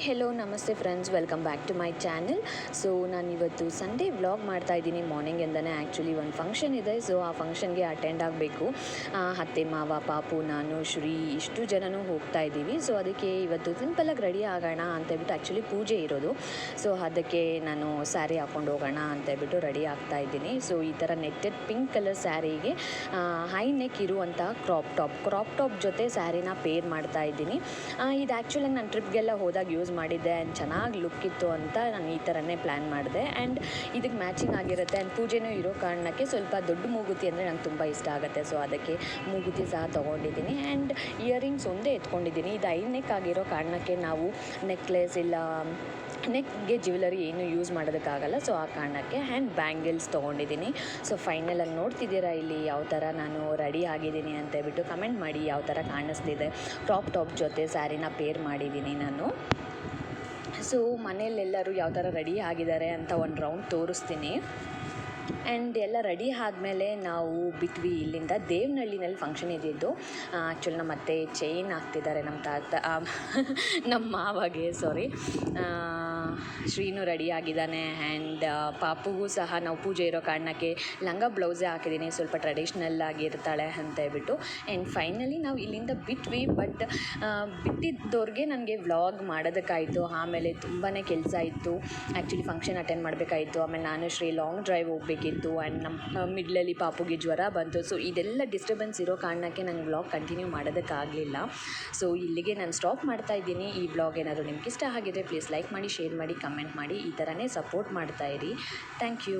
Hello ನಮಸ್ತೆ friends, welcome back to my channel. So ನಾನಿವತ್ತು Sunday vlog ಮಾಡ್ತಾ ಇದ್ದೀನಿ. ಮಾರ್ನಿಂಗಿಂದನೇ ಆ್ಯಕ್ಚುಲಿ ಒಂದು ಫಂಕ್ಷನ್ ಇದೆ. ಸೊ ಆ ಫಂಕ್ಷನ್ಗೆ ಅಟೆಂಡ್ ಆಗಬೇಕು. ಅತ್ತೆ ಮಾವ, ಪಾಪು, ನಾನು, ಶ್ರೀ ಇಷ್ಟು ಜನನೂ ಹೋಗ್ತಾ ಇದ್ದೀವಿ. ಸೊ ಅದಕ್ಕೆ ಇವತ್ತು ಸಿಂಪಲಾಗಿ ರೆಡಿ ಆಗೋಣ ಅಂತೇಳ್ಬಿಟ್ಟು, ಆ್ಯಕ್ಚುಲಿ ಪೂಜೆ ಇರೋದು. ಸೊ ಅದಕ್ಕೆ ನಾನು ಸ್ಯಾರಿ ಹಾಕ್ಕೊಂಡು ಹೋಗೋಣ ಅಂತೇಳ್ಬಿಟ್ಟು ರೆಡಿ ಆಗ್ತಾ ಇದ್ದೀನಿ. ಸೊ ಈ ಥರ ನೆಟ್ಟೆಡ್ ಪಿಂಕ್ ಕಲರ್ ಸ್ಯಾರಿಗೆ ಹೈ ನೆಕ್ ಇರುವಂಥ ಕ್ರಾಪ್ ಟಾಪ್ ಜೊತೆ ಸ್ಯಾರಿನ ಪೇರ್ ಮಾಡ್ತಾ ಇದ್ದೀನಿ. ಇದು ಆ್ಯಕ್ಚುಲಾಗಿ ನಾನು ಟ್ರಿಪ್ಗೆಲ್ಲ ಹೋದಾಗ ಯೂಸ್ ಮಾಡಿದ್ದೆ ಆ್ಯಂಡ್ ಚೆನ್ನಾಗಿ ಲುಕ್ ಇತ್ತು ಅಂತ ನಾನು ಈ ಥರನೇ ಪ್ಲ್ಯಾನ್ ಮಾಡಿದೆ. ಆ್ಯಂಡ್ ಇದಕ್ಕೆ ಮ್ಯಾಚಿಂಗ್ ಆಗಿರುತ್ತೆ. ಆ್ಯಂಡ್ ಪೂಜೆನೂ ಇರೋ ಕಾರಣಕ್ಕೆ ಸ್ವಲ್ಪ ದೊಡ್ಡ ಮೂಗುತಿ ಅಂದರೆ ನಂಗೆ ತುಂಬ ಇಷ್ಟ ಆಗುತ್ತೆ. ಸೊ ಅದಕ್ಕೆ ಮೂಗುತಿ ಸಹ ತೊಗೊಂಡಿದ್ದೀನಿ. ಆ್ಯಂಡ್ ಇಯರಿಂಗ್ಸ್ ಒಂದೇ ಎತ್ಕೊಂಡಿದ್ದೀನಿ. ಇದು ನೆಕ್ ಆಗಿರೋ ಕಾರಣಕ್ಕೆ ನಾವು ನೆಕ್ಲೆಸ್ ಇಲ್ಲ ನೆಕ್ಗೆ ಜ್ಯುವೆಲರಿ ಏನು ಯೂಸ್ ಮಾಡೋದಕ್ಕಾಗಲ್ಲ. ಸೊ ಆ ಕಾರಣಕ್ಕೆ ಆ್ಯಂಡ್ ಬ್ಯಾಂಗಲ್ಸ್ ತೊಗೊಂಡಿದ್ದೀನಿ. ಸೊ ಫೈನಲಾಗಿ ನೋಡ್ತಿದ್ದೀರಾ ಇಲ್ಲಿ ಯಾವ ಥರ ನಾನು ರೆಡಿ ಆಗಿದ್ದೀನಿ ಅಂತೇಳ್ಬಿಟ್ಟು ಕಮೆಂಟ್ ಮಾಡಿ ಯಾವ ಥರ ಕಾಣಿಸ್ತಿದೆ. ಕ್ರಾಪ್ ಟಾಪ್ ಜೊತೆ ಸ್ಯಾರಿನ ಪೇರ್ ಮಾಡಿದ್ದೀನಿ ನಾನು. ಸೊ ಮನೆಯಲ್ಲೆಲ್ಲರೂ ಯಾವ ಥರ ರೆಡಿ ಆಗಿದ್ದಾರೆ ಅಂತ ಒಂದು ರೌಂಡ್ ತೋರಿಸ್ತೀನಿ. ಆ್ಯಂಡ್ ಎಲ್ಲ ರೆಡಿ ಆದಮೇಲೆ ನಾವು ಬಿಟ್ವಿ ಇಲ್ಲಿಂದ. ದೇವನಹಳ್ಳಿನಲ್ಲಿ ಫಂಕ್ಷನ್ ಇದ್ದಿದ್ದು. ಆ್ಯಕ್ಚುಲಿ ನಮ್ಮ ಅತ್ತೆ ಚೈನ್ ಹಾಕ್ತಿದ್ದಾರೆ ನಮ್ಮ ತಾತ ನಮ್ಮ ಮಾವಾಗೆ. ಶ್ರೀನೂ ರೆಡಿ ಆಗಿದ್ದಾನೆ. ಆ್ಯಂಡ್ ಪಾಪುಗೂ ಸಹ ನಾವು ಪೂಜೆ ಇರೋ ಕಾರಣಕ್ಕೆ ಲಂಗ ಬ್ಲೌಸೇ ಹಾಕಿದ್ದೀನಿ, ಸ್ವಲ್ಪ ಟ್ರೆಡಿಷ್ನಲ್ ಆಗಿರ್ತಾಳೆ ಅಂತೇಳ್ಬಿಟ್ಟು. ಆ್ಯಂಡ್ ಫೈನಲಿ ನಾವು ಇಲ್ಲಿಂದ ಬಿಟ್ವಿ. ಬಟ್ ಬಿಟ್ಟಿದ್ದವ್ರಿಗೆ ನನಗೆ ವ್ಲಾಗ್ ಮಾಡೋದಕ್ಕಾಯಿತು. ಆಮೇಲೆ ತುಂಬಾ ಕೆಲಸ ಇತ್ತು. ಆ್ಯಕ್ಚುಲಿ ಫಂಕ್ಷನ್ ಅಟೆಂಡ್ ಮಾಡಬೇಕಾಯಿತು. ಆಮೇಲೆ ನಾನು ಶ್ರೀ ಲಾಂಗ್ ಡ್ರೈವ್ ಹೋಗಬೇಕಿತ್ತು. ಆ್ಯಂಡ್ ನಮ್ಮ ಮಿಡ್ಲಲ್ಲಿ ಪಾಪುಗೆ ಜ್ವರ ಬಂತು. ಸೊ ಇದೆಲ್ಲ ಡಿಸ್ಟರ್ಬೆನ್ಸ್ ಇರೋ ಕಾರಣಕ್ಕೆ ನನಗೆ ವ್ಲಾಗ್ ಕಂಟಿನ್ಯೂ ಮಾಡೋದಕ್ಕಾಗಲಿಲ್ಲ. ಸೊ ಇಲ್ಲಿಗೆ ನಾನು ಸ್ಟಾಪ್ ಮಾಡ್ತಾ ಇದ್ದೀನಿ. ಈ ವ್ಲಾಗ್ ಏನಾದರೂ ನಿಮ್ಗೆ ಇಷ್ಟ ಆಗಿದ್ರೆ ಪ್ಲೀಸ್ ಲೈಕ್ ಮಾಡಿ, ಶೇರ್ ಮಾಡಿ, ಕಮೆಂಟ್ ಮಾಡಿ. ಈ ಥರನೇ ಸಪೋರ್ಟ್ ಮಾಡ್ತಾಯಿರಿ. Thank you.